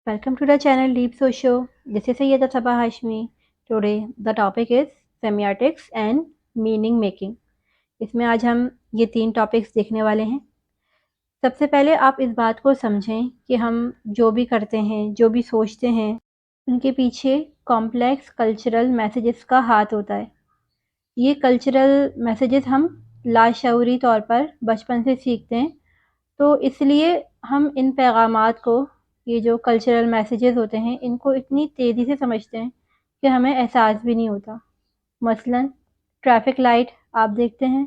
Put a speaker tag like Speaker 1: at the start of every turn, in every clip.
Speaker 1: Welcome to the channel Deep Social. This is Sayyeda Sabah Hashmi. Today the topic is semiotics and meaning making. इसमें आज हम ये 3 topics देखने वाले हैं। सबसे पहले आप इस बात को समझें कि हम जो भी करते हैं, जो भी सोचते हैं, उनके पीछे कॉम्प्लेक्स कल्चरल मैसेजेस का हाथ होता है। ये कल्चरल मैसेजेस हम लाशऊरी तौर पर बचपन से सीखते हैं, तो इसलिए हम इन पैगामात को, ये जो कल्चरल मैसेजेस होते हैं, इनको इतनी तेज़ी से समझते हैं कि हमें एहसास भी नहीं होता। मसलन ट्रैफिक लाइट आप देखते हैं,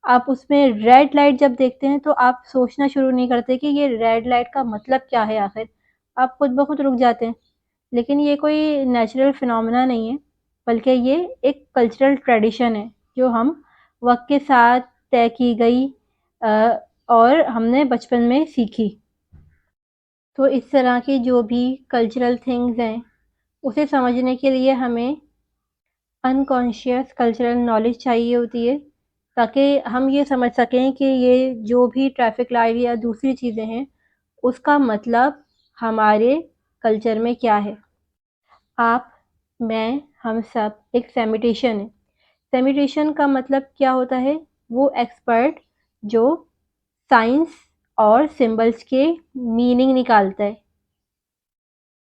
Speaker 1: आप उसमें रेड लाइट जब देखते हैं तो आप सोचना शुरू नहीं करते कि ये रेड लाइट का मतलब क्या है आखिर। आप खुद ब खुद रुक जाते हैं। लेकिन ये कोई नेचुरल फिनोमेना नहीं है, बल्कि ये एक कल्चरल ट्रेडिशन है जो हम वक्त के साथ तय की गई और हमने बचपन में सीखी। तो इस तरह की जो भी कल्चरल थिंग्स हैं, उसे समझने के लिए हमें अनकॉन्शियस कल्चरल नॉलेज चाहिए होती है, ताकि हम ये समझ सकें कि ये जो भी ट्रैफिक लाइट या दूसरी चीज़ें हैं, उसका मतलब हमारे कल्चर में क्या है। आप, मैं, हम सब एक सेमिटिशियन है। सेमिटिशियन का मतलब क्या होता है? वो एक्सपर्ट जो साइंस और सिंबल्स के मीनिंग निकालता है।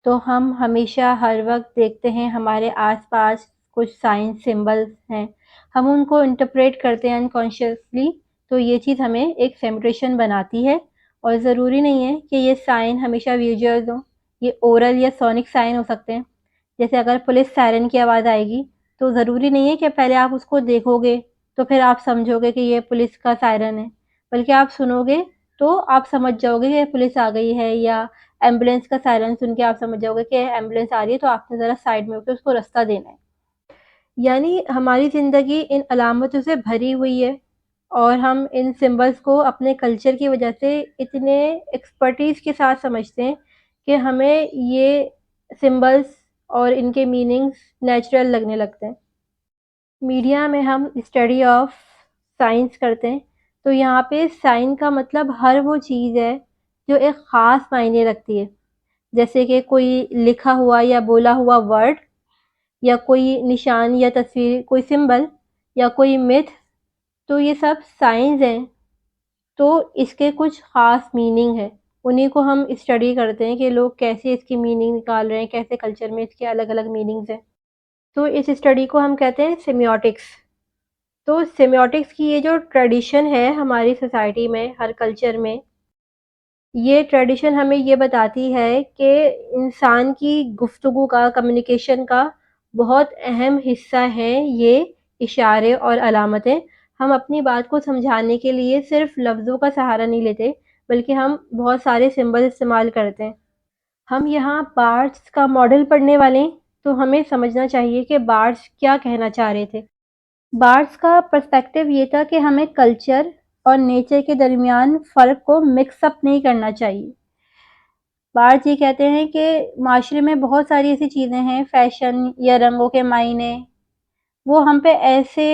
Speaker 1: तो हम हमेशा हर वक्त देखते हैं हमारे आसपास कुछ साइंस सिंबल्स हैं, हम उनको इंटरप्रेट करते हैं अनकॉन्शियसली, तो ये चीज़ हमें एक सेमिटिशियन बनाती है। और ज़रूरी नहीं है कि ये साइन हमेशा विजुअल्स हों, ये ओरल या सोनिक साइन हो सकते हैं। जैसे अगर पुलिस सायरन की आवाज़ आएगी, तो ज़रूरी नहीं है कि पहले आप उसको देखोगे तो फिर आप समझोगे कि ये पुलिस का सायरन है, बल्कि आप सुनोगे तो आप समझ जाओगे कि पुलिस आ गई है, या एम्बुलेंस का सायरन सुन के आप समझ जाओगे कि एम्बुलेंस आ रही है, तो आपने ज़रा साइड में होकर उसको रास्ता देना है। यानी हमारी ज़िंदगी इन अलामतों से भरी हुई है, और हम इन सिंबल्स को अपने कल्चर की वजह से इतने एक्सपर्टीज़ के साथ समझते हैं कि हमें ये सिंबल्स और इनके मीनिंग्स नेचुरल लगने लगते हैं। मीडिया में हम स्टडी ऑफ साइंस करते हैं, तो यहाँ पे साइन का मतलब हर वो चीज़ है जो एक ख़ास मायने रखती है, जैसे कि कोई लिखा हुआ या बोला हुआ वर्ड, या कोई निशान या तस्वीर, कोई सिंबल, या कोई मिथ। तो ये सब साइंस हैं, तो इसके कुछ ख़ास मीनिंग है। उन्हीं को हम स्टडी करते हैं कि लोग कैसे इसकी मीनिंग निकाल रहे हैं, कैसे कल्चर में इसके अलग-अलग मीनिंग्स हैं। तो इस स्टडी को हम कहते हैं सेमियोटिक्स। तो सेमियोटिक्स की ये जो ट्रेडिशन है हमारी सोसाइटी में, हर कल्चर में, ये ट्रेडिशन हमें ये बताती है कि इंसान की गुफ्तगू का, कम्युनिकेशन का बहुत अहम हिस्सा है ये इशारे और अलामतें। हम अपनी बात को समझाने के लिए सिर्फ लफ्ज़ों का सहारा नहीं लेते, बल्कि हम बहुत सारे सिंबल इस्तेमाल करते हैं। हम यहाँ बार्ड्स का मॉडल पढ़ने वाले हैं, तो हमें समझना चाहिए कि बार्ड्स क्या कहना चाह रहे थे। बार्ड्स का पर्सपेक्टिव ये था कि हमें कल्चर और नेचर के दरमियान फ़र्क को मिक्स अप नहीं करना चाहिए। बार्ड्स ये कहते हैं कि माशरे में बहुत सारी ऐसी चीज़ें हैं, फ़ैशन या रंगों के मायने, वो हम पे ऐसे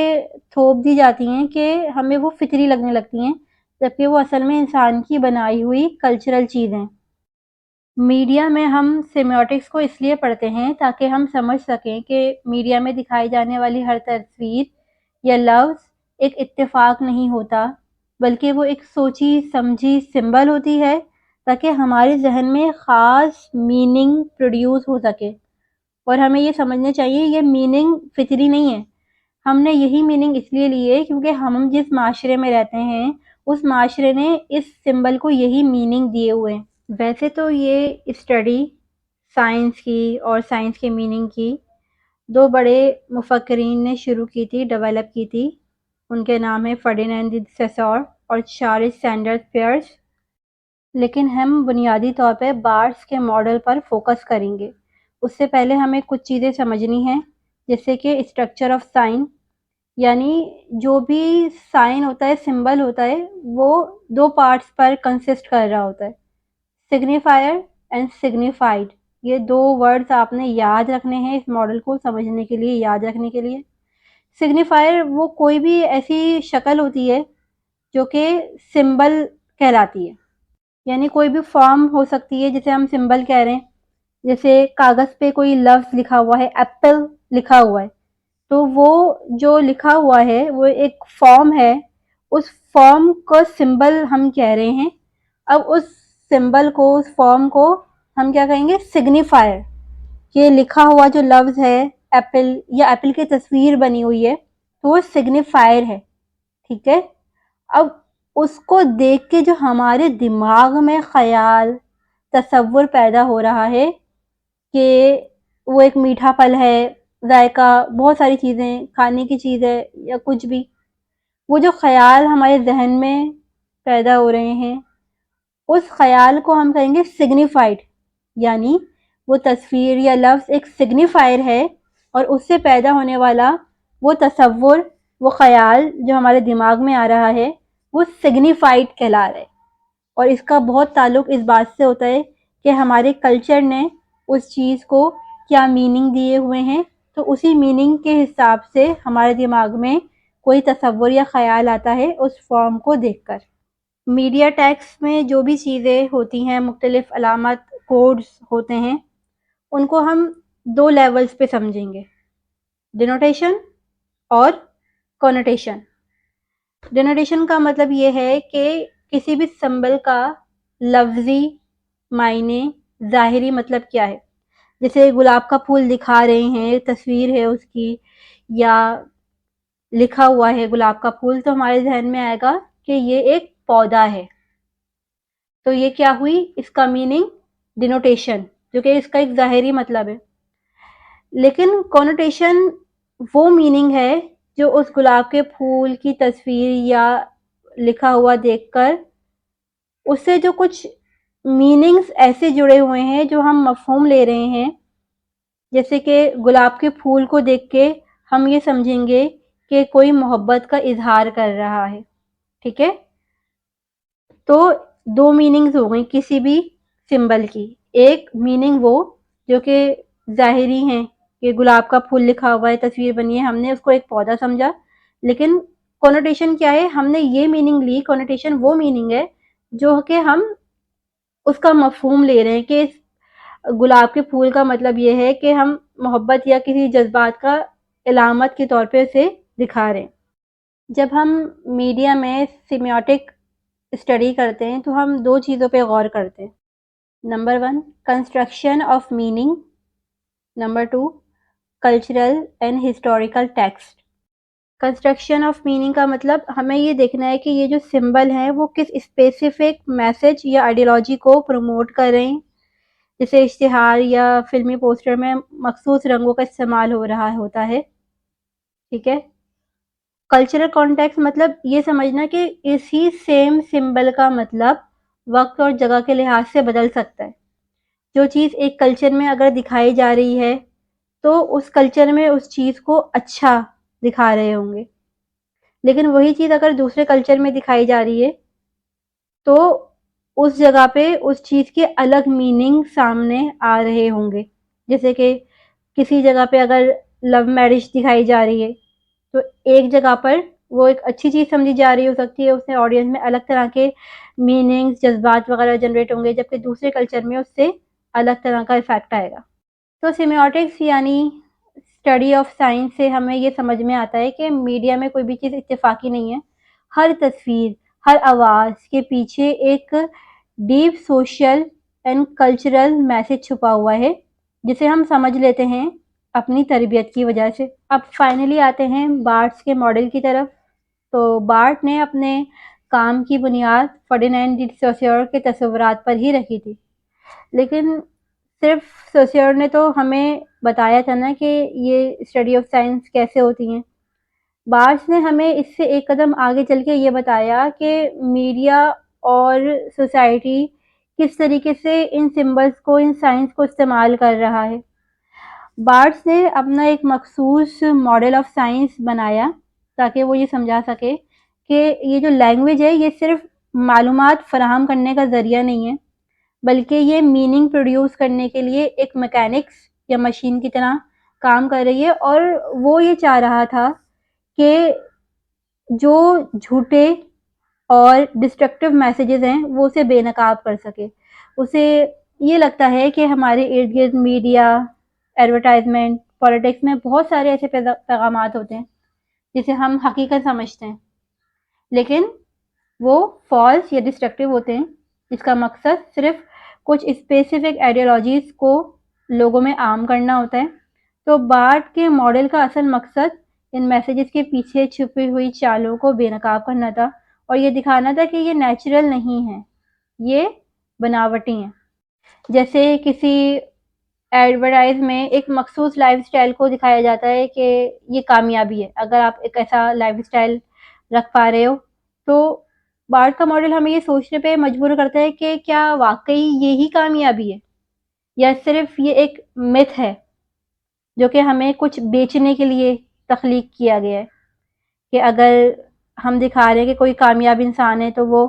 Speaker 1: थोप दी जाती हैं कि हमें वो फ़ितरी लगने लगती हैं, जबकि वो असल में इंसान की बनाई हुई कल्चरल चीज़ हैं। मीडिया में हम सेमियोटिक्स को इसलिए पढ़ते हैं ताकि हम समझ सकें कि मीडिया में दिखाई जाने वाली हर तस्वीर या लफ्ज़ एक इत्तेफाक नहीं होता, बल्कि वो एक सोची समझी सिंबल होती है, ताकि हमारे जहन में ख़ास मीनिंग प्रोड्यूस हो सके। और हमें ये समझना चाहिए ये मीनिंग फितरी नहीं है, हमने यही मीनिंग इसलिए ली है क्योंकि हम जिस माशरे में रहते हैं, उस माशरे ने इस सिंबल को यही मीनिंग दिए हुए हैं। वैसे तो ये स्टडी साइंस की और साइंस के मीनिंग की 2 बड़े मुफक्किरीन ने शुरू की थी, डेवलप की थी। उनके नाम है फर्डिनेंड द सेसॉर और चार्ल्स सैंडर्स पियर्स। लेकिन हम बुनियादी तौर पे बार्ड्स के मॉडल पर फोकस करेंगे। उससे पहले हमें कुछ चीज़ें समझनी हैं, जैसे कि स्ट्रक्चर ऑफ साइन, यानी जो भी साइन होता है, सिंबल होता है, वो 2 पार्ट्स पर कंसिस्ट कर रहा होता है, सिग्निफायर एंड सिग्निफाइड। ये 2 वर्ड्स आपने याद रखने हैं इस मॉडल को समझने के लिए, याद रखने के लिए। सिग्निफायर वो कोई भी ऐसी शक्ल होती है जो कि सिंबल कहलाती है, यानी कोई भी फॉर्म हो सकती है जिसे हम सिंबल कह रहे हैं। جیسے کاغذ پہ کوئی لفظ لکھا ہوا ہے، ایپل لکھا ہوا ہے، تو وہ جو لکھا ہوا ہے وہ ایک فارم ہے، اس فارم کو سمبل ہم کہہ رہے ہیں. اب اس سمبل کو، اس فارم کو ہم کیا کہیں گے؟ سگنیفائر. یہ لکھا ہوا جو لفظ ہے ایپل، یا ایپل کی تصویر بنی ہوئی ہے، تو وہ سگنیفائر ہے. ٹھیک ہے. اب اس کو دیکھ کے جو ہمارے دماغ میں خیال، تصور پیدا ہو رہا ہے کہ وہ ایک میٹھا پھل ہے، ذائقہ، بہت ساری چیزیں، کھانے کی چیز ہے یا کچھ بھی، وہ جو خیال ہمارے ذہن میں پیدا ہو رہے ہیں، اس خیال کو ہم کہیں گے سگنیفائڈ. یعنی وہ تصویر یا لفظ ایک سگنیفائر ہے، اور اس سے پیدا ہونے والا وہ تصور، وہ خیال جو ہمارے دماغ میں آ رہا ہے، وہ سگنیفائڈ کہلا رہا ہے. اور اس کا بہت تعلق اس بات سے ہوتا ہے کہ ہمارے کلچر نے اس چیز کو کیا میننگ دیے ہوئے ہیں، تو اسی میننگ کے حساب سے ہمارے دماغ میں کوئی تصور یا خیال آتا ہے اس فارم کو دیکھ کر. میڈیا ٹیکس میں جو بھی چیزیں ہوتی ہیں، مختلف علامات، کوڈز ہوتے ہیں، ان کو ہم دو لیولز پہ سمجھیں گے: ڈینوٹیشن اور کونوٹیشن. ڈینوٹیشن کا مطلب یہ ہے کہ کسی بھی سمبل کا لفظی معنی، ظاہری مطلب کیا ہے. جیسے گلاب کا پھول دکھا رہے ہیں، تصویر ہے اس کی، یا لکھا ہوا ہے گلاب کا پھول، تو ہمارے ذہن میں آئے گا کہ یہ ایک پودا ہے. تو یہ کیا ہوئی؟ اس کا میننگ ڈینوٹیشن، جو کہ اس کا ایک ظاہری مطلب ہے. لیکن کونوٹیشن وہ میننگ ہے جو اس گلاب کے پھول کی تصویر یا لکھا ہوا دیکھ کر اس سے جو کچھ میننگز ایسے جڑے ہوئے ہیں جو ہم مفہوم لے رہے ہیں. جیسے کہ گلاب کے پھول کو دیکھ کے ہم یہ سمجھیں گے کہ کوئی محبت کا اظہار کر رہا ہے. ٹھیک ہے. تو دو میننگز ہو گئی کسی بھی سمبل کی. ایک میننگ وہ جو کہ ظاہری ہیں، کہ گلاب کا پھول لکھا ہوا ہے، تصویر بنی ہے، ہم نے اس کو ایک پودا سمجھا. لیکن کونوٹیشن کیا ہے؟ ہم نے یہ میننگ لی. کونوٹیشن وہ میننگ ہے جو کہ ہم اس کا مفہوم لے رہے ہیں، کہ گلاب کے پھول کا مطلب یہ ہے کہ ہم محبت یا کسی جذبات کا علامت کے طور پہ اسے دکھا رہے ہیں. جب ہم میڈیا میں سیمیوٹک اسٹڈی کرتے ہیں تو ہم دو چیزوں پہ غور کرتے ہیں. Number 1، construction of meaning. Number 2، cultural and historical text. Construction of meaning کا مطلب ہمیں یہ دیکھنا ہے کہ یہ جو سمبل ہیں وہ کس اسپیسیفک میسج یا آئیڈیالوجی کو پروموٹ کر رہے ہیں. جیسے اشتہار یا فلمی پوسٹر میں مخصوص رنگوں کا استعمال ہو رہا ہوتا ہے. ٹھیک ہے. کلچرل کانٹیکسٹ مطلب یہ سمجھنا کہ اسی سیم سمبل کا مطلب وقت اور جگہ کے لحاظ سے بدل سکتا ہے. جو چیز ایک کلچر میں اگر دکھائی جا رہی ہے تو اس کلچر میں اس چیز کو اچھا دکھا رہے ہوں گے، لیکن وہی چیز اگر دوسرے کلچر میں دکھائی جا رہی ہے تو اس جگہ پہ اس چیز کے الگ میننگ سامنے آ رہے ہوں گے. جیسے کہ کسی جگہ پہ اگر لو میرج دکھائی جا رہی ہے تو ایک جگہ پر وہ ایک اچھی چیز سمجھی جا رہی ہو سکتی ہے، اس سے آڈینس میں الگ طرح کے میننگز، جذبات وغیرہ جنریٹ ہوں گے، جبکہ دوسرے کلچر میں اس سے الگ طرح کا افیکٹ آئے گا. تو سیمیوٹکس یعنی اسٹڈی آف سائنس سے ہمیں یہ سمجھ میں آتا ہے کہ میڈیا میں کوئی بھی چیز اتفاقی نہیں ہے. ہر تصویر، ہر آواز کے پیچھے ایک deep social and cultural message چھپا ہوا ہے، جسے ہم سمجھ لیتے ہیں اپنی تربیت کی وجہ سے. اب فائنلی آتے ہیں بارٹس کے ماڈل کی طرف. تو بارٹ نے اپنے کام کی بنیاد فرڈینینڈ ڈی سوسیور کے تصورات پر ہی رکھی تھی. لیکن صرف سوسیور نے تو ہمیں بتایا تھا نا کہ یہ اسٹڈی آف سائنس کیسے ہوتی ہیں. بارٹس نے ہمیں اس سے ایک قدم آگے چل کے یہ بتایا کہ میڈیا اور سوسائٹی کس طریقے سے ان سمبلس کو، ان سائنس کو استعمال کر رہا ہے. بارٹس نے اپنا ایک مخصوص ماڈل آف سائنس بنایا تاکہ وہ یہ سمجھا سکے کہ یہ جو لینگویج ہے یہ صرف معلومات فراہم کرنے کا ذریعہ نہیں ہے، بلکہ یہ میننگ پروڈیوس کرنے کے لیے ایک میکینکس یا مشین کی طرح کام کر رہی ہے. اور وہ یہ چاہ رہا تھا کہ جو جھوٹے اور ڈسٹرکٹیو میسیجز ہیں وہ اسے بے نقاب کر سکے، اسے یہ لگتا ہے کہ ہمارے ارد گرد میڈیا، ایڈورٹائزمنٹ، پولیٹکس میں بہت سارے ایسے پیغامات ہوتے ہیں جسے ہم حقیقت سمجھتے ہیں، لیکن وہ فالس یا ڈسٹرکٹیو ہوتے ہیں، جس کا مقصد صرف کچھ اسپیسیفک آئیڈیالوجیز کو لوگوں میں عام کرنا ہوتا ہے۔ تو بارٹ کے ماڈل کا اصل مقصد ان میسیجز کے پیچھے چھپی ہوئی چالوں کو بے نقاب کرنا تھا، اور یہ دکھانا تھا کہ یہ نیچرل نہیں ہے، یہ بناوٹی ہیں۔ جیسے کسی ایڈورٹائز میں ایک مخصوص لائف سٹائل کو دکھایا جاتا ہے کہ یہ کامیابی ہے، اگر آپ ایک ایسا لائف سٹائل رکھ پا رہے ہو تو بارٹ کا ماڈل ہمیں یہ سوچنے پہ مجبور کرتا ہے کہ کیا واقعی یہی کامیابی ہے، یا صرف یہ ایک متھ ہے جو کہ ہمیں کچھ بیچنے کے لیے تخلیق کیا گیا ہے، کہ اگر ہم دکھا رہے ہیں کہ کوئی کامیاب انسان ہے تو وہ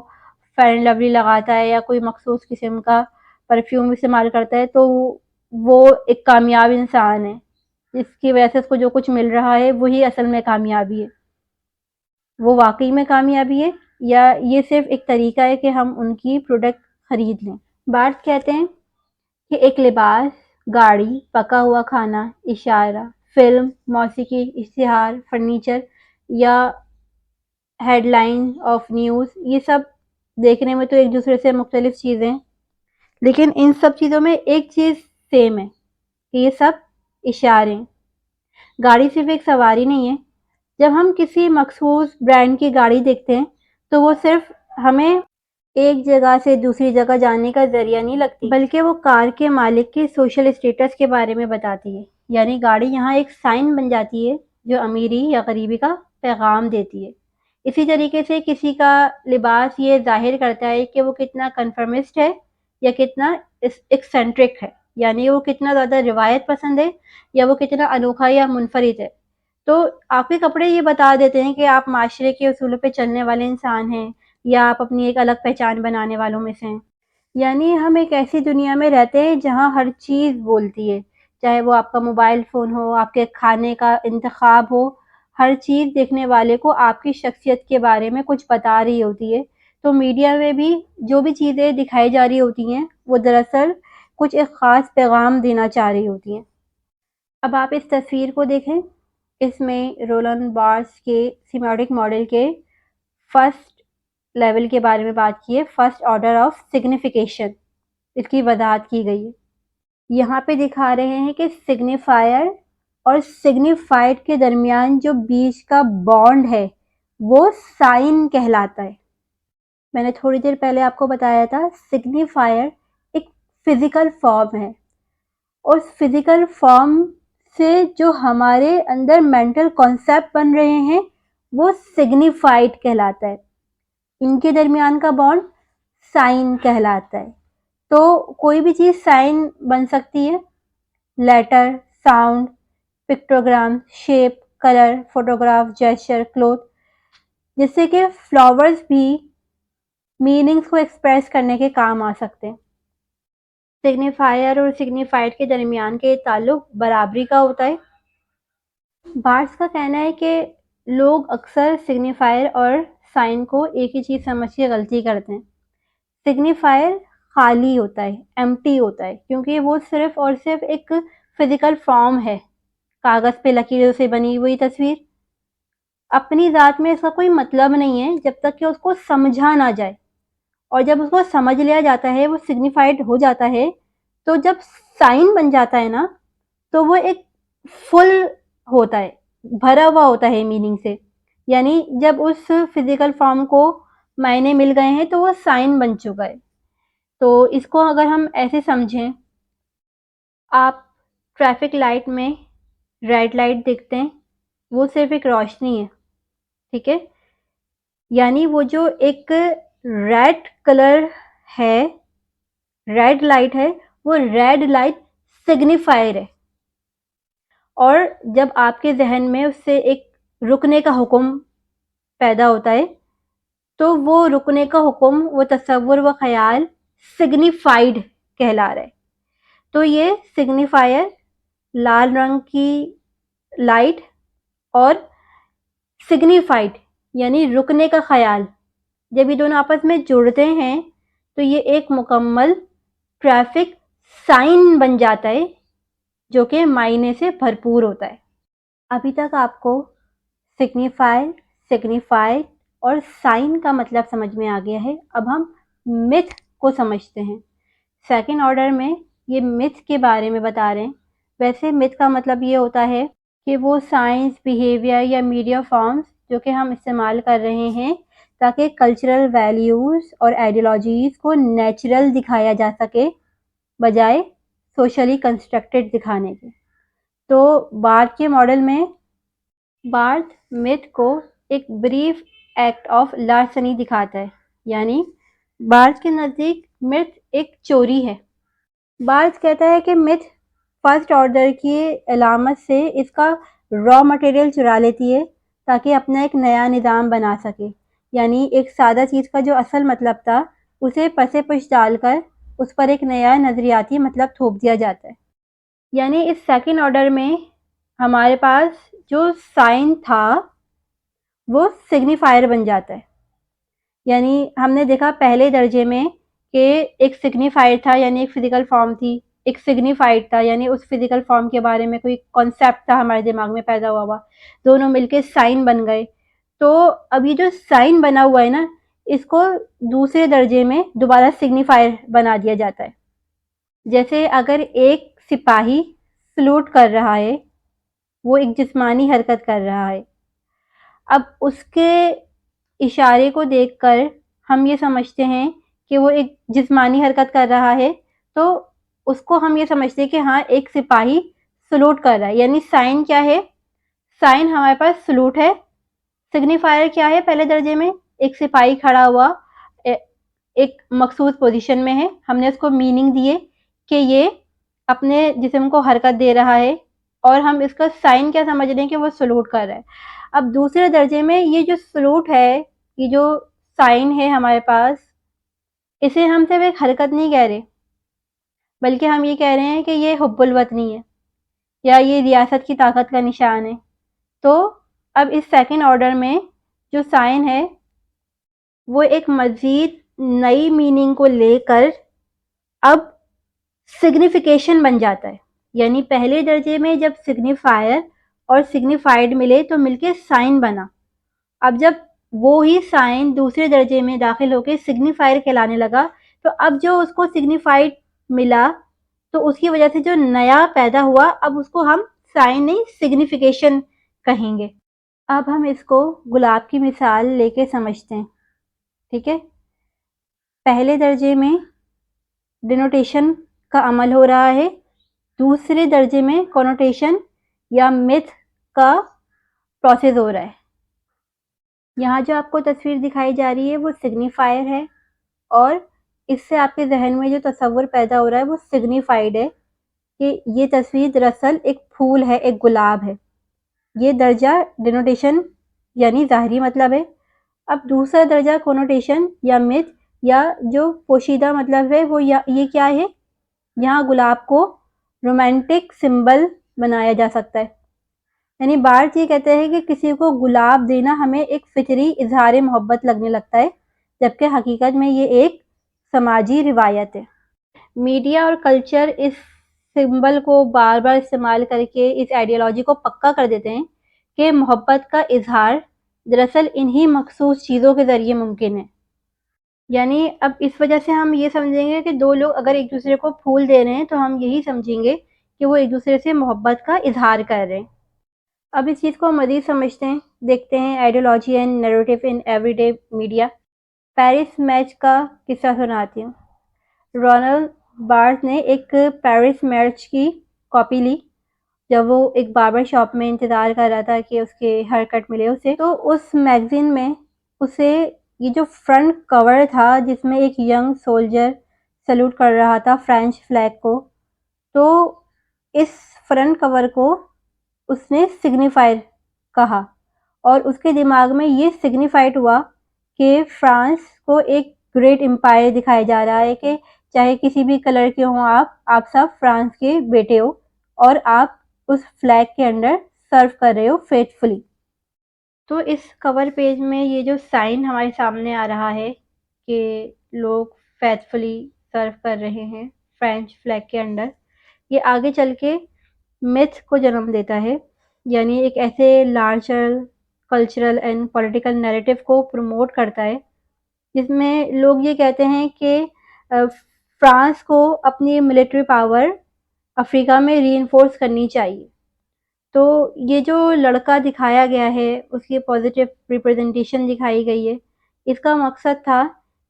Speaker 1: فیئر اینڈ لولی لگاتا ہے یا کوئی مخصوص قسم کا پرفیوم استعمال کرتا ہے تو وہ ایک کامیاب انسان ہے، جس کی وجہ سے اس کو جو کچھ مل رہا ہے وہی اصل میں کامیابی ہے۔ وہ واقعی میں کامیابی ہے یا یہ صرف ایک طریقہ ہے کہ ہم ان کی پروڈکٹ خرید لیں؟ بارٹ کہتے ہیں کہ ایک لباس، گاڑی، پکا ہوا کھانا، اشارہ، فلم، موسیقی، اشتہار، فرنیچر یا ہیڈ لائن آف نیوز، یہ سب دیکھنے میں تو ایک دوسرے سے مختلف چیزیں، لیکن ان سب چیزوں میں ایک چیز سیم ہے کہ یہ سب اشارے ہیں۔ گاڑی صرف ایک سواری نہیں ہے۔ جب ہم کسی مخصوص برانڈ کی گاڑی دیکھتے ہیں تو وہ صرف ہمیں ایک جگہ سے دوسری جگہ جانے کا ذریعہ نہیں لگتی، بلکہ وہ کار کے مالک کے سوشل اسٹیٹس کے بارے میں بتاتی ہے۔ یعنی گاڑی یہاں ایک سائن بن جاتی ہے جو امیری یا غریبی کا پیغام دیتی ہے۔ اسی طریقے سے کسی کا لباس یہ ظاہر کرتا ہے کہ وہ کتنا کنفرمسٹ ہے یا کتنا ایکسینٹرک ہے، یعنی وہ کتنا زیادہ روایت پسند ہے یا وہ کتنا انوکھا یا منفرد ہے۔ تو آپ کے کپڑے یہ بتا دیتے ہیں کہ آپ معاشرے کے اصولوں پہ چلنے والے انسان ہیں یا آپ اپنی ایک الگ پہچان بنانے والوں میں سے ہیں۔ یعنی ہم ایک ایسی دنیا میں رہتے ہیں جہاں ہر چیز بولتی ہے، چاہے وہ آپ کا موبائل فون ہو، آپ کے کھانے کا انتخاب ہو، ہر چیز دیکھنے والے کو آپ کی شخصیت کے بارے میں کچھ بتا رہی ہوتی ہے۔ تو میڈیا میں بھی جو بھی چیزیں دکھائی جا رہی ہوتی ہیں وہ دراصل کچھ ایک خاص پیغام دینا چاہ رہی ہوتی ہیں۔ اب آپ اس تصویر کو دیکھیں، اس میں رولنڈ بارتھس کے سیمیوٹک ماڈل کے فرسٹ لیول کے بارے میں بات کی ہے، فرسٹ آرڈر آف سگنیفیکیشن، اس کی وضاحت کی گئی ہے۔ یہاں پہ دکھا رہے ہیں کہ سگنیفائر اور سگنیفائڈ کے درمیان جو بیچ کا بانڈ ہے وہ سائن کہلاتا ہے۔ میں نے تھوڑی دیر پہلے آپ کو بتایا تھا سگنیفائر ایک فزیکل فارم ہے، اور فزیکل فارم سے جو ہمارے اندر مینٹل کانسیپٹ بن رہے ہیں وہ سگنیفائڈ کہلاتا ہے، ان کے درمیان کا بانڈ سائن کہلاتا ہے۔ تو کوئی بھی چیز سائن بن سکتی ہے، letter, sound, pictogram, shape, colour, photograph, gesture, cloth, جس سے کہ فلاورز بھی میننگز کو ایکسپریس کرنے کے کام آ سکتے ہیں۔ سگنیفائر اور سگنیفائڈ کے درمیان کے تعلق برابری کا ہوتا ہے۔ بارتھس کا کہنا ہے کہ لوگ اکثر سگنیفائر اور سائن کو ایک ہی چیز سمجھ کے غلطی کرتے ہیں۔ سگنیفائر خالی ہوتا ہے، ایمٹی ہوتا ہے، کیونکہ وہ صرف اور صرف ایک فزیکل فارم ہے، کاغذ پہ لکیروں سے بنی ہوئی تصویر۔ اپنی ذات میں اس کا کوئی مطلب نہیں ہے جب تک کہ اس کو سمجھا نہ جائے، اور جب اس کو سمجھ لیا جاتا ہے، وہ سگنیفائڈ ہو جاتا ہے، تو جب سائن بن جاتا ہے نا تو وہ ایک فل ہوتا ہے، بھرا ہوا ہوتا ہے میننگ سے۔ یعنی جب اس فزیکل فارم کو معنی مل گئے ہیں تو وہ سائن بن چکا ہے۔ تو اس کو اگر ہم ایسے سمجھیں، آپ ٹریفک لائٹ میں ریڈ لائٹ دیکھتے ہیں، وہ صرف ایک روشنی ہے، ٹھیک ہے؟ یعنی وہ جو ایک ریڈ کلر ہے، ریڈ لائٹ ہے، وہ ریڈ لائٹ سگنیفائر ہے، اور جب آپ کے ذہن میں اس سے ایک رکنے کا حکم پیدا ہوتا ہے تو وہ رکنے کا حکم، وہ تصور، وہ خیال سگنیفائڈ کہلا رہا ہے۔ تو یہ سگنیفائر، لال رنگ کی لائٹ، اور سگنیفائڈ یعنی رکنے کا خیال، جب یہ دونوں آپس میں جڑتے ہیں تو یہ ایک مکمل ٹریفک साइन बन जाता है जो कि मायने से भरपूर होता है। अभी तक आपको सिग्निफायर, सिग्निफाइड और साइन का मतलब समझ में आ गया है। अब हम मिथ को समझते हैं। सेकंड ऑर्डर में ये मिथ के बारे में बता रहे हैं। वैसे मिथ का मतलब ये होता है कि वो साइंस, बिहेवियर या मीडिया फॉर्म्स जो कि हम इस्तेमाल कर रहे हैं ताकि कल्चरल वैल्यूज़ और आइडियोलॉजीज़ को नेचुरल दिखाया जा सके बजाय सोशली कंस्ट्रक्टेड दिखाने के। तो बार्थ के मॉडल में बार्थ मिथ को एक ब्रीफ एक्ट ऑफ लार्सनी दिखाता है, यानी बार्थ के नज़दीक मिथ एक चोरी है। बार्थ कहता है कि मिथ फर्स्ट ऑर्डर की अलामत से इसका रॉ मटेरियल चुरा लेती है ताकि अपना एक नया निज़ाम बना सके, यानी एक सादा चीज़ का जो असल मतलब था उसे पसे पुश डालकर उस पर एक नया नज़रियाती मतलब थोप दिया जाता है। यानी इस सेकंड ऑर्डर में हमारे पास जो साइन था वो सिग्निफायर बन जाता है। यानी हमने देखा पहले दर्जे में कि एक सिग्निफायर था, यानी एक फिजिकल फॉर्म थी, एक सिग्निफाइड था, यानी उस फिजिकल फॉर्म के बारे में कोई कॉन्सेप्ट था हमारे दिमाग में पैदा हुआ, दोनों मिलके साइन बन गए। तो अभी जो साइन बना हुआ है ना, इसको दूसरे दर्जे में दोबारा सिग्निफायर बना दिया जाता है। जैसे अगर एक सिपाही सलूट कर रहा है, वो एक जिस्मानी हरकत कर रहा है, अब उसके इशारे को देखकर हम ये समझते हैं कि वो एक जिस्मानी हरकत कर रहा है, तो उसको हम ये समझते हैं कि हाँ एक सिपाही सलूट कर रहा है। यानी साइन क्या है? साइन हमारे पास सलूट है। सिग्निफायर क्या है? पहले दर्जे में एक सिपाही खड़ा हुआ एक मखसूस पोजीशन में है, हमने उसको मीनिंग दिए कि ये अपने जिस्म को हरकत दे रहा है, और हम इसका साइन क्या समझ रहे हैं कि वो सलूट कर रहा है। अब दूसरे दर्जे में ये जो सलूट है, ये जो साइन है हमारे पास, इसे हम सिर्फ एक हरकत नहीं कह रहे, बल्कि हम ये कह रहे हैं कि ये हुब्बुल वतनी है या ये रियासत की ताकत का निशान है। तो अब इस सेकंड ऑर्डर में जो साइन है वो एक मजीद नई मीनिंग को लेकर अब सिग्निफिकेशन बन जाता है। यानी पहले दर्जे में जब सिग्निफायर और सिग्निफाइड मिले तो मिलके साइन बना। अब जब वो ही साइन दूसरे दर्जे में दाखिल होकर सिग्निफायर कहलाने लगा, तो अब जो उसको सिग्निफाइड मिला तो उसकी वजह से जो नया पैदा हुआ, अब उसको हम साइन नहीं सिग्निफिकेशन कहेंगे। अब हम इसको गुलाब की मिसाल लेके समझते हैं, ठीक है। पहले दर्जे में डिनोटेशन का अमल हो रहा है, दूसरे दर्जे में कॉनोटेशन या मिथ का प्रोसेस हो रहा है। यहाँ जो आपको तस्वीर दिखाई जा रही है वो सिग्निफायर है, और इससे आपके जहन में जो तस्वुर पैदा हो रहा है वो सिग्निफाइड है कि ये तस्वीर दरअसल एक फूल है, एक गुलाब है। ये दर्जा डिनोटेशन यानी ज़ाहरी मतलब है। अब दूसरा दर्जा कोनोटेशन या मिथ या जो पोशीदा मतलब है वो ये क्या है? यहाँ गुलाब को रोमांटिक सिंबल बनाया जा सकता है। यानी बार्थ ये कहते हैं कि किसी को गुलाब देना हमें एक फितरी इजहार मोहब्बत लगने लगता है, जबकि हकीकत में ये एक समाजी रिवायत है। मीडिया और कल्चर इस सिंबल को बार बार इस्तेमाल करके इस आइडियोलॉजी को पक्का कर देते हैं कि मोहब्बत का इजहार दरअसल इन्हीं मखसूस चीज़ों के ज़रिए मुमकिन है। यानी अब इस वजह से हम ये समझेंगे कि दो लोग अगर एक दूसरे को फूल दे रहे हैं तो हम यही समझेंगे कि वो एक दूसरे से मोहब्बत का इजहार कर रहे हैं। अब इस चीज़ को मज़ीद समझते हैं, देखते हैं ideology and narrative in everyday media. Paris match का किस्सा सुनाती हूँ। रोनाल्ड बार्थ ने एक पेरिस मैच की कॉपी ली जब वो एक बार्बर शॉप में इंतज़ार कर रहा था कि उसके हेयर कट मिले उसे। तो उस मैगज़ीन में उसे ये जो फ्रंट कवर था जिसमें एक यंग सोल्जर सैल्यूट कर रहा था फ्रेंच फ्लैग को, तो इस फ्रंट कवर को उसने सिग्निफायर कहा, और उसके दिमाग में ये सिग्निफाइड हुआ कि फ्रांस को एक ग्रेट एम्पायर दिखाया जा रहा है कि चाहे किसी भी कलर के हों आप सब फ्रांस के बेटे हो और आप उस फ्लैग के अंडर सर्व कर रहे हो फेथफुली। तो इस कवर पेज में ये जो साइन हमारे सामने आ रहा है कि लोग फेथफुली सर्व कर रहे हैं فرینچ فلیگ کے انڈر، یہ آگے چل کے متھ کو جنم دیتا ہے، یعنی ایک ایسے larger cultural and political narrative کو پروموٹ کرتا ہے جس میں لوگ یہ کہتے ہیں کہ فرانس کو اپنی ملٹری پاور افریقہ میں ری انفورس کرنی چاہیے. تو یہ جو لڑکا دکھایا گیا ہے اس کی پازیٹیو ریپرزنٹیشن دکھائی گئی ہے. اس کا مقصد تھا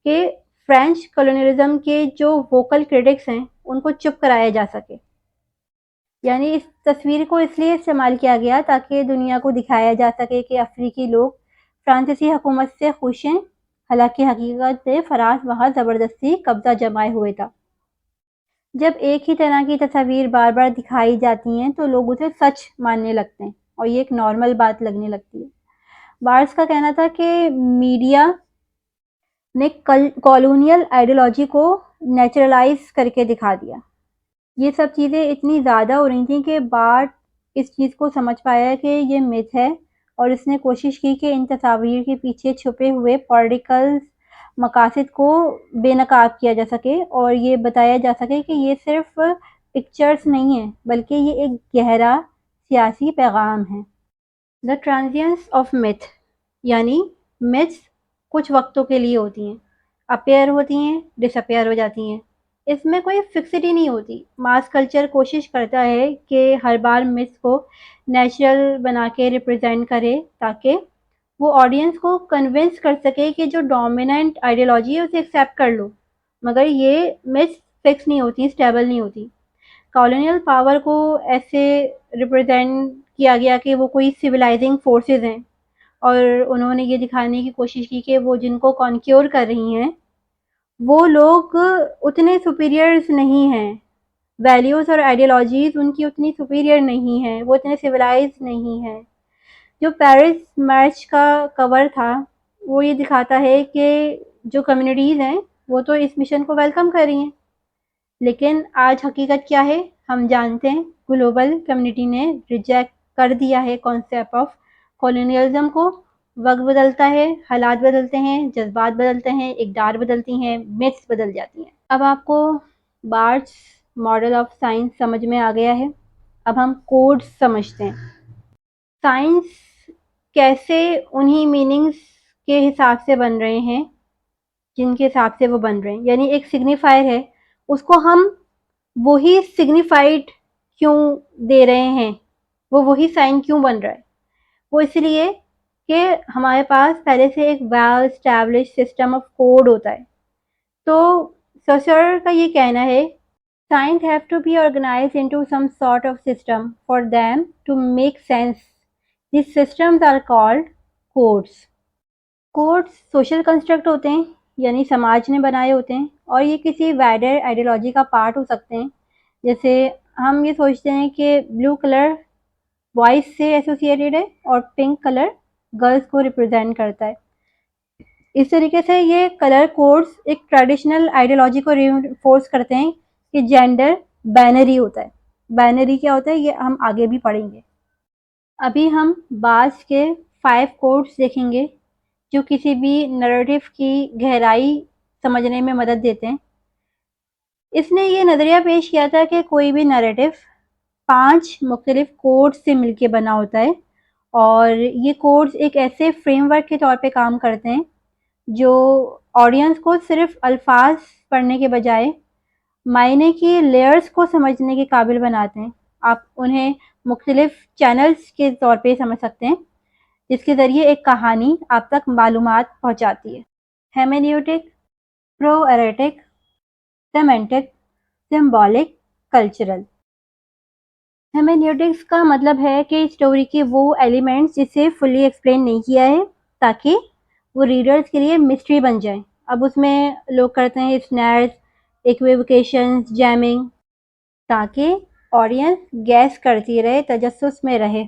Speaker 1: کہ فرینچ کولونیلزم کے جو ووکل کرٹکس ہیں ان کو چپ کرایا جا سکے. یعنی اس تصویر کو اس لیے استعمال کیا گیا تاکہ دنیا کو دکھایا جا سکے کہ افریقی لوگ فرانسیسی حکومت سے خوش ہیں، حالانکہ حقیقت میں فرانس وہاں زبردستی قبضہ جمائے ہوئے تھا. جب ایک ہی طرح کی تصاویر بار بار دکھائی جاتی ہیں تو لوگ اسے سچ ماننے لگتے ہیں اور یہ ایک نارمل بات لگنے لگتی ہے. بارس کا کہنا تھا کہ میڈیا نے کالونیل آئیڈیالوجی کو نیچرلائز کر کے دکھا دیا. یہ سب چیزیں اتنی زیادہ ہو رہی تھیں کہ بارٹ اس چیز کو سمجھ پایا کہ یہ متھ ہے اور اس نے کوشش کی کہ ان تصاویر کے پیچھے چھپے ہوئے پولیٹیکل مقاصد کو بے نقاب کیا جا سکے اور یہ بتایا جا سکے کہ یہ صرف پکچرز نہیں ہیں بلکہ یہ ایک گہرا سیاسی پیغام ہے. دا ٹرانزینس آف myth، یعنی myths کچھ وقتوں کے لیے ہوتی ہیں، اپیئر ہوتی ہیں، ڈس اپیئر ہو جاتی ہیں. اس میں کوئی فکسڈی نہیں ہوتی. ماس کلچر کوشش کرتا ہے کہ ہر بار myths کو نیچرل بنا کے ریپرزینٹ کرے تاکہ وہ آڈینس کو کنونس کر سکے کہ جو ڈومیننٹ آئیڈیالوجی ہے اسے ایکسیپٹ کر لو. مگر یہ myths فکس نہیں ہوتی، اسٹیبل نہیں ہوتی. کالونیل پاور کو ایسے ریپرزینٹ کیا گیا کہ وہ کوئی سویلائزنگ فورسز ہیں اور انہوں نے یہ دکھانے کی کوشش کی کہ وہ جن کو کانکیور کر رہی ہیں وہ لوگ اتنے سپیریئرز نہیں ہیں، ویلیوز اور آئیڈیالوجیز ان کی اتنی سپیریئر نہیں ہیں، وہ اتنے سویلائز نہیں ہیں. جو پیرس میچ کا کور تھا وہ یہ دکھاتا ہے کہ جو کمیونٹیز ہیں وہ تو اس مشن کو ویلکم کر رہی ہیں، لیکن آج حقیقت کیا ہے ہم جانتے ہیں. گلوبل کمیونٹی نے ریجیکٹ کر دیا ہے کانسیپٹ آف کولونیلزم کو. وقت بدلتا ہے، حالات بدلتے ہیں، جذبات بدلتے ہیں، اقدار بدلتی ہیں، میتھس بدل جاتی ہیں. اب آپ کو بارٹس ماڈل آف سائنس سمجھ میں آ گیا ہے. اب ہم کوڈ سمجھتے ہیں. سائنس کیسے انہی میننگز کے حساب سے بن رہے ہیں جن کے حساب سے وہ بن رہے ہیں. یعنی ایک سگنیفائر ہے، اس کو ہم وہی سگنیفائڈ کیوں دے رہے ہیں، وہ وہی سائن کیوں بن رہا ہے؟ وہ اس لیے کہ ہمارے پاس پہلے سے ایک well establish system of code ہوتا ہے. تو سوسر کا یہ کہنا ہے science have to be organized into some sort of system for them to make sense. These systems are called codes. Codes social construct ہوتے ہیں، یعنی سماج نے بنائے ہوتے ہیں، اور یہ کسی وائڈر آئیڈیالوجی کا پارٹ ہو سکتے ہیں. جیسے ہم یہ سوچتے ہیں کہ بلو کلر بوائز سے ایسوسیٹیڈ ہے اور پنک کلر گرلز کو ریپرزینٹ کرتا ہے. اس طریقے سے یہ کلر کوڈز ایک ٹریڈیشنل آئیڈیالوجی کو ریفورس کرتے ہیں کہ جینڈر بائنری ہوتا ہے. بائنری کیا ہوتا ہے یہ ہم آگے بھی پڑھیں گے. ابھی ہم بعض کے 5 کوڈز دیکھیں گے جو کسی بھی نریٹو کی گہرائی سمجھنے میں مدد دیتے ہیں. اس نے یہ نظریہ پیش کیا تھا کہ کوئی بھی نریٹو 5 مختلف کوڈ سے مل کے بنا ہوتا ہے اور یہ کوڈز ایک ایسے فریم ورک کے طور پہ کام کرتے ہیں جو آڈینس کو صرف الفاظ پڑھنے کے بجائے معنی کی لیئرز کو سمجھنے کے قابل بناتے ہیں. آپ انہیں مختلف چینلز کے طور پہ سمجھ سکتے ہیں جس کے ذریعے ایک کہانی آپ تک معلومات پہنچاتی ہے. ہیمینیوٹک، پرو ایریٹک، سیمینٹک، سمبولک، کلچرل. ہیمینیوٹکس کا مطلب ہے کہ اسٹوری کے وہ ایلیمنٹس جسے فلی ایکسپلین نہیں کیا ہے تاکہ وہ ریڈرز کے لیے مسٹری بن جائیں. اب اس میں لوگ کرتے ہیں اسنیرز، ایکویوکیشنز، جیمنگ، تاکہ آڈینس گیس کرتی رہے، تجسس میں رہے،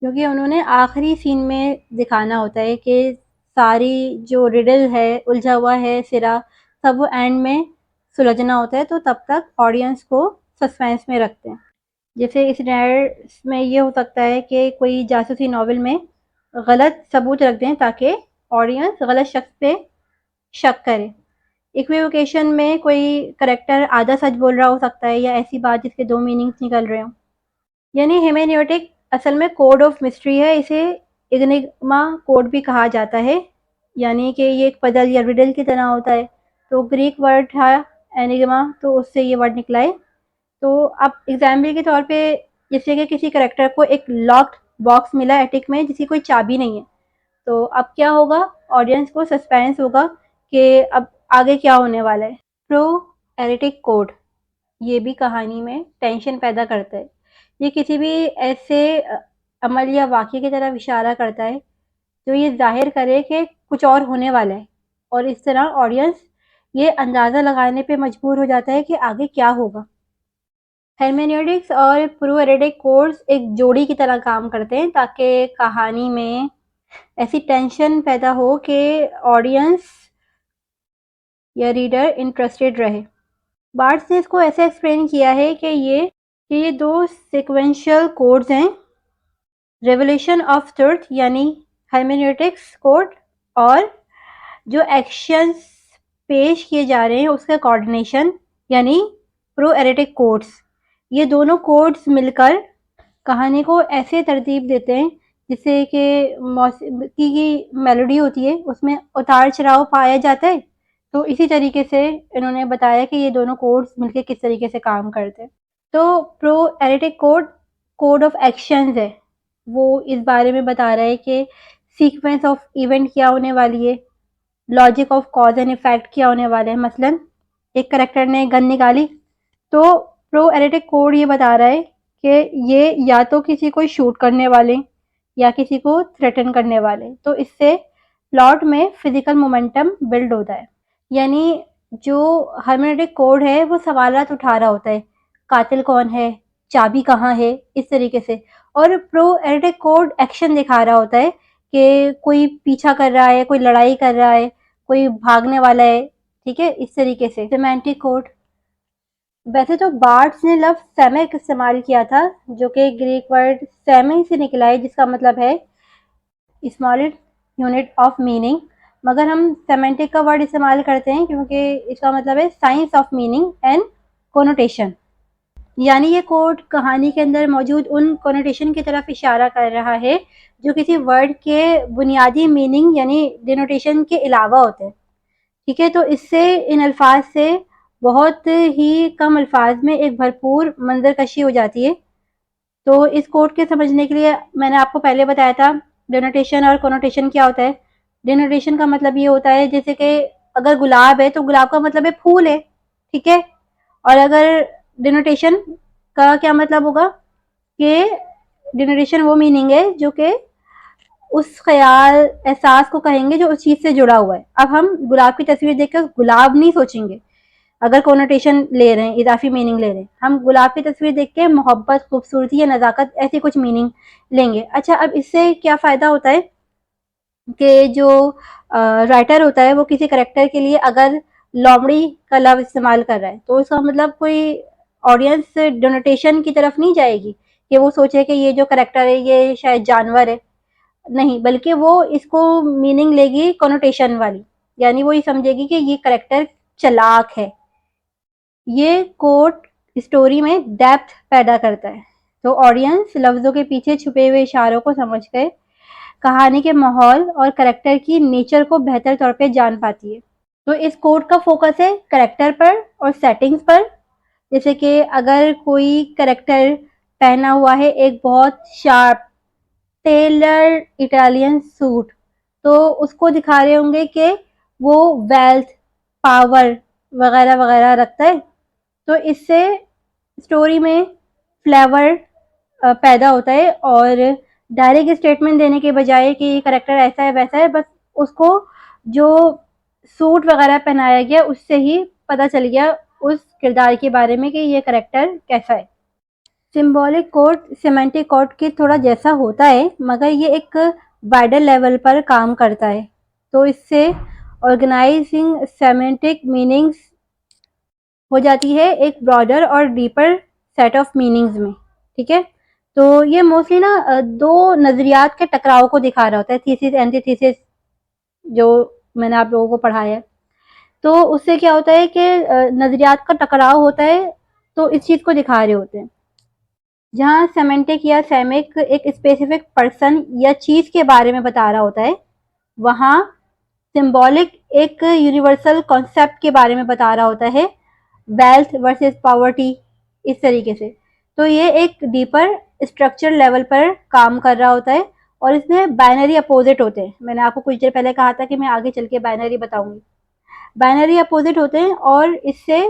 Speaker 1: کیونکہ انہوں نے آخری سین میں دکھانا ہوتا ہے کہ ساری جو ریڈل ہے، الجھا ہوا ہے سرا، سب وہ اینڈ میں سلجھنا ہوتا ہے. تو تب تک آڈینس کو سسپینس میں رکھتے ہیں. جیسے اس ریئرس میں یہ ہو سکتا ہے کہ کوئی جاسوسی ناول میں غلط ثبوت رکھ دیں تاکہ آڈینس غلط شخص پہ شک کرے. इक्विवोकेशन में कोई करेक्टर आधा सच बोल रहा हो सकता है या ऐसी बात जिसके दो मीनिंग्स निकल रहे हो। यानी हेमेनियोटिक असल में कोड ऑफ मिस्ट्री है, इसे इग्निग्मा कोड भी कहा जाता है, यानी कि ये एक पजल या रिडल की तरह होता है। तो ग्रीक वर्ड था एनिग्मा, तो उससे ये वर्ड निकला है। तो अब एग्जाम्पल के तौर पे जैसे कि किसी करेक्टर को एक लॉक्ड बॉक्स मिला एटिक में जिसकी कोई चाबी नहीं है, तो अब क्या होगा, ऑडियंस को सस्पेंस होगा कि अब आगे क्या होने वाला है। प्रो एरिटिक कोड ये भी कहानी में टेंशन पैदा करता है। ये किसी भी ऐसे अमल या वाक्य की तरफ इशारा करता है जो ये जाहिर करे कि कुछ और होने वाला है, और इस तरह ऑडियंस ये अंदाज़ा लगाने पे मजबूर हो जाता है कि आगे क्या होगा। हेर्मेन्यूटिक्स और प्रोएरेटिक कोड्स एक जोड़ी की तरह काम करते हैं ताकि कहानी में ऐसी टेंशन पैदा हो कि ऑडियंस या रीडर इंटरेस्टेड रहे। बार्ट्स ने इसको ऐसे एक्सप्लेन किया है कि ये दो सिक्वेंशियल कोड्स हैं, रेवोल्यूशन ऑफ ट्रुथ यानी हेर्मेन्यूटिक्स कोड, और जो एक्शंस पेश किए जा रहे हैं उसका कोऑर्डिनेशन यानी प्रोएरेटिक कोड्स। ये दोनों कोड्स मिलकर कहानी को ऐसे तरतीब देते हैं जिससे कि मौसीकी की मेलोडी होती है उसमें उतार चढ़ाव पाया जाता है। तो इसी तरीके से इन्होंने बताया कि ये दोनों कोड्स मिलके किस तरीके से काम करते हैं। तो प्रोएरेटिक कोड कोड ऑफ एक्शंस है, वो इस बारे में बता रहा है कि सीक्वेंस ऑफ इवेंट क्या होने वाली है, logic of cause and effect क्या होने वाले हैं। मसलन एक करेक्टर ने गन निकाली, तो प्रोएरेटिक कोड ये बता रहा है कि ये या तो किसी को शूट करने वाले या किसी को थ्रेटन करने वाले। तो इससे प्लॉट में फिजिकल मोमेंटम बिल्ड होता है। यानी जो हेर्मेनेटिक कोड है वो सवालात उठा रहा होता है, कातिल कौन है, चाबी कहाँ है, इस तरीके से। और प्रोएरेटिक कोड एक्शन दिखा रहा होता है कि कोई पीछा कर रहा है, कोई लड़ाई कर रहा है, कोई भागने वाला है, ठीक है, इस तरीके से। सेमेंटिक कोड, वैसे तो बार्ट्स ने लफ्ज सेमिक इस्तेमाल किया था जो कि ग्रीक वर्ड सेमी से निकला है जिसका मतलब है स्मॉलेस्ट यूनिट ऑफ मीनिंग, मगर हम सेमेंटिक का वर्ड इस्तेमाल करते हैं क्योंकि इसका मतलब है science of meaning and connotation. यानी ये कोड कहानी के अंदर मौजूद उन कोनोटेशन की तरफ इशारा कर रहा है जो किसी वर्ड के बुनियादी मीनिंग यानी डिनोटेशन के अलावा होते हैं, ठीक है। तो इससे इन अल्फाज से बहुत ही कम अल्फाज में एक भरपूर मंजरकशी हो जाती है। तो इस कोड के समझने के लिए मैंने आपको पहले बताया था डिनोटेशन और कोनोटेशन क्या होता है। डिनोटेशन का मतलब ये होता है जैसे कि अगर गुलाब है तो गुलाब का मतलब है फूल है, ठीक है। और अगर डिनोटेशन का क्या मतलब होगा कि डिनोटेशन वो मीनिंग है जो कि उस ख्याल एहसास को कहेंगे जो उस चीज से जुड़ा हुआ है। अब हम गुलाब की तस्वीर देखकर गुलाब नहीं सोचेंगे अगर कोनोटेशन ले रहे हैं, इजाफी मीनिंग ले रहे हैं। हम गुलाब की तस्वीर देख के मोहब्बत, खूबसूरती या नज़ाकत ऐसी कुछ मीनिंग लेंगे। अच्छा, अब इससे क्या फ़ायदा होता है कि जो राइटर होता है वो किसी करेक्टर के लिए अगर लोमड़ी का लफ्ज़ इस्तेमाल कर रहा है तो इसका मतलब कोई ऑडियंस डोनेटेशन की तरफ नहीं जाएगी कि वो सोचे कि ये जो करेक्टर है ये शायद जानवर है, नहीं, बल्कि वो इसको मीनिंग लेगी कोनोटेशन वाली, यानी वो ये समझेगी कि ये करेक्टर चालाक है। ये कोट स्टोरी में डेप्थ पैदा करता है, तो ऑडियंस लफ्ज़ों के पीछे छुपे हुए इशारों को समझ कर कहानी के माहौल और करेक्टर की नेचर को बेहतर तौर पे जान पाती है। तो इस कोड का फोकस है करेक्टर पर और सेटिंग्स पर। जैसे कि अगर कोई करेक्टर पहना हुआ है एक बहुत शार्प टेलर इटालियन सूट, तो उसको दिखा रहे होंगे कि वो वेल्थ, पावर वगैरह वगैरह रखता है। तो इससे स्टोरी में फ्लेवर पैदा होता है और डायरेक्ट स्टेटमेंट देने के बजाय कि ये करेक्टर ऐसा है वैसा है, बस उसको जो सूट वगैरह पहनाया गया उससे ही पता चल गया उस किरदार के बारे में कि ये करेक्टर कैसा है। सिंबॉलिक कोड सिमेंटिक कोड के थोड़ा जैसा होता है मगर ये एक वाइडर लेवल पर काम करता है। तो इससे ऑर्गेनाइजिंग सेमेंटिक मीनिंग्स हो जाती है एक ब्रॉडर और डीपर सेट ऑफ मीनिंग्स में, ठीक है। तो ये मोस्टली ना दो नजरियात के टकराव को दिखा रहा होता है, थीसिस एंटीथीसिस, जो मैंने आप लोगों को पढ़ाया है। تو उससे क्या होता है कि नज़रियात का टकराव होता है, तो इस चीज़ को दिखा रहे होते हैं। जहाँ सेमेंटिक या सेमिक एक स्पेसिफिक पर्सन या चीज़ के बारे में बता रहा होता है, वहाँ सिंबॉलिक एक यूनिवर्सल कॉन्सेप्ट के बारे में बता रहा होता है, वेल्थ वर्सेस पॉवर्टी, इस तरीके से। तो ये एक डीपर स्ट्रक्चर लेवल पर काम कर रहा होता है और इसमें बाइनरी अपोजिट होते हैं। मैंने आपको कुछ देर पहले कहा था कि मैं आगे चल के बाइनरी बताऊंगी। बाइनरी अपोजिट होते हैं और इससे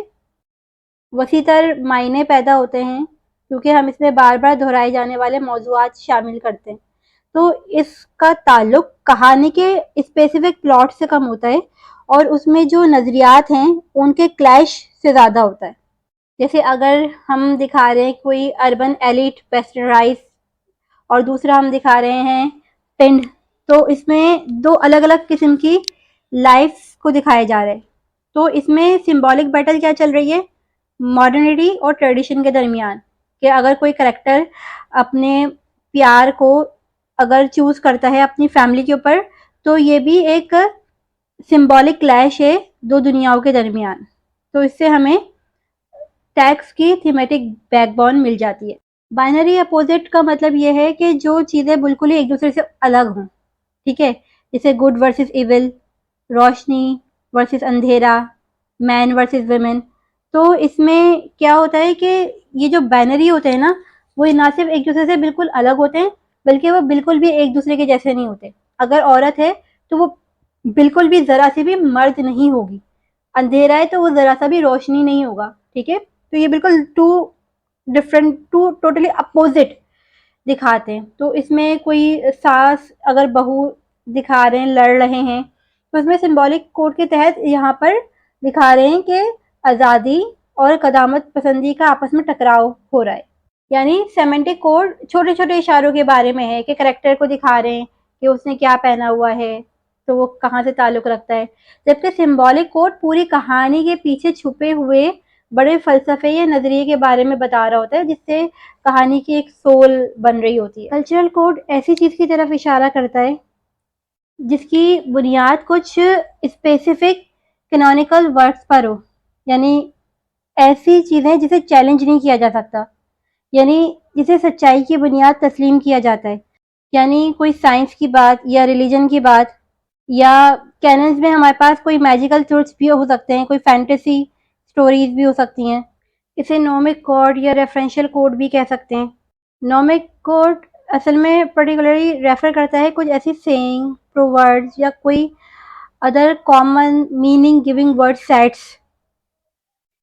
Speaker 1: वसीतर मायने पैदा होते हैं, क्योंकि हम इसमें बार बार दोहराए जाने वाले मौजूआत शामिल करते हैं। तो इसका ताल्लुक कहानी के स्पेसिफिक प्लॉट से कम होता है और उसमें जो नज़रियात हैं उनके क्लैश से ज़्यादा होता है। जैसे अगर हम दिखा रहे हैं कोई अर्बन एलिट वेस्टर्नाइज और दूसरा हम दिखा रहे हैं पिंड, तो इसमें दो अलग अलग किस्म की लाइफ को दिखाया जा रहा है। तो इसमें सिंबॉलिक बैटल क्या चल रही है, मॉडर्निटी और ट्रेडिशन के दरमियान, कि अगर कोई करेक्टर अपने प्यार को अगर चूज करता है अपनी फैमिली के ऊपर, तो ये भी एक सिंबॉलिक क्लैश है दो दुनियाओं के दरमियान। तो इससे हमें टैक्स की थीमेटिक बैकबोन मिल जाती है। बाइनरी अपोजिट का मतलब ये है कि जो चीज़ें बिल्कुल ही एक दूसरे से अलग हों, ठीक है, जैसे गुड वर्सेस इविल, रोशनी वर्सेस अंधेरा, मैन वर्सेस वुमेन। तो इसमें क्या होता है कि ये जो बाइनरी होते हैं ना, वो ना सिर्फ एक दूसरे से बिल्कुल अलग होते हैं, बल्कि वो बिल्कुल भी एक दूसरे के जैसे नहीं होते। अगर औरत है तो वो बिल्कुल भी ज़रा सी भी मर्द नहीं होगी, अंधेरा है तो वो ज़रा सा भी रोशनी नहीं होगा, ठीक है। तो ये बिल्कुल two different, two totally opposite दिखाते हैं। तो इसमें कोई सास अगर बहू दिखा रहे हैं, लड़ रहे हैं, तो इसमें सिंबॉलिक कोड के तहत यहाँ पर दिखा रहे हैं कि आज़ादी और कदामत पसंदी का आपस में टकराव हो रहा है। यानी सेमेंटिक कोड छोटे छोटे इशारों के बारे में है कि करेक्टर को दिखा रहे हैं कि उसने क्या पहना हुआ है, तो वो कहाँ से ताल्लुक़ रखता है। जबकि सिंबॉलिक कोड पूरी कहानी के पीछे छुपे हुए बड़े फ़लसफ़े या नज़रिए के बारे में बता रहा होता है, जिससे कहानी की एक सोल बन रही होती है। कल्चरल कोड ऐसी चीज़ की तरफ इशारा करता है जिसकी बुनियाद कुछ स्पेसिफिक कैनोनिकल वर्ड्स पर हो, यानी ऐसी चीज़ें जिसे चैलेंज नहीं किया जा सकता, यानी जिसे सच्चाई की बुनियाद तस्लीम किया जाता है। यानी कोई साइंस की बात या रिलीजन की बात, या कैनन्स में हमारे पास कोई मैजिकल ट्रुथ्स भी हो सकते हैं, कोई फैंटेसी स्टोरीज भी हो सकती हैं। इसे नोमिक कोड या रेफरेंशियल कोड भी कह सकते हैं। नोमिक कोड असल में पर्टिकुलरली रेफर करता है कुछ ऐसी सेइंग, प्रोवर्ड्स या कोई other common meaning giving word sets,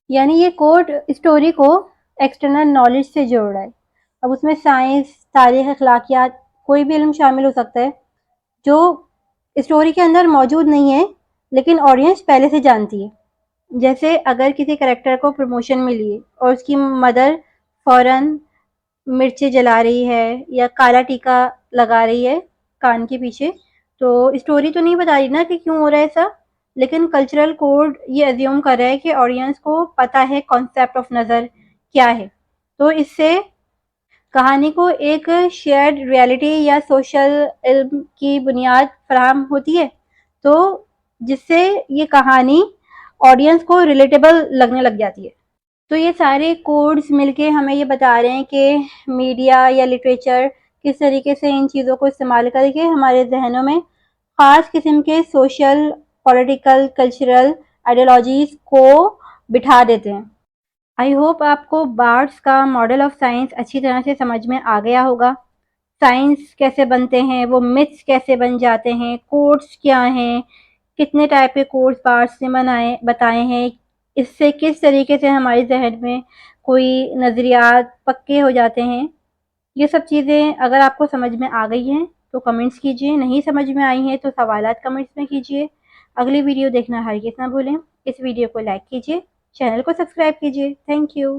Speaker 1: यानी ये कोड स्टोरी को एक्सटर्नल नॉलेज से जोड़ रहा है। अब उसमें साइंस, तारीख, अखलाकियात, कोई भी इल्म शामिल हो सकता है जो स्टोरी के अंदर मौजूद नहीं है लेकिन ऑडियंस पहले से जानती है। जैसे अगर किसी करेक्टर को प्रमोशन मिली है और उसकी मदर फौरन मिर्ची जला रही है या काला टीका लगा रही है कान के पीछे, तो स्टोरी तो नहीं बता रही ना कि क्यों हो रहा है ऐसा, लेकिन कल्चरल कोड ये अज्यूम कर रहा है कि ऑडियंस को पता है कॉन्सेप्ट ऑफ नज़र क्या है। तो इससे कहानी को एक शेयर्ड रियलिटी या सोशल इल्म की बुनियाद फराहम होती है, तो जिससे ये कहानी ऑडियंस को रिलेटेबल लगने लग जाती है। तो ये सारे कोड्स मिलके हमें ये बता रहे हैं कि मीडिया या लिटरेचर किस तरीके से इन चीज़ों को इस्तेमाल करके हमारे जहनों में ख़ास किस्म के सोशल, पॉलिटिकल, कल्चरल आइडियोलॉजीज़ को बिठा देते हैं। आई होप आपको बार्ड्स का मॉडल ऑफ साइंस अच्छी तरह से समझ में आ गया होगा। साइंस कैसे बनते हैं, वो मिथ्स कैसे बन जाते हैं, कोड्स क्या हैं, कितने टाइप के कोड्स बार्ड्स ने बताए हैं, इससे किस तरीके से हमारे जहन में कोई नज़रियात पक्के हो जाते हैं। ये सब चीज़ें अगर आपको समझ में आ गई हैं तो कमेंट्स कीजिए, नहीं समझ में आई हैं तो सवालात कमेंट्स में कीजिए। अगली वीडियो देखना हरगिज़ ना भूलें। इस वीडियो को लाइक कीजिए, चैनल को सब्सक्राइब कीजिए। Thank you.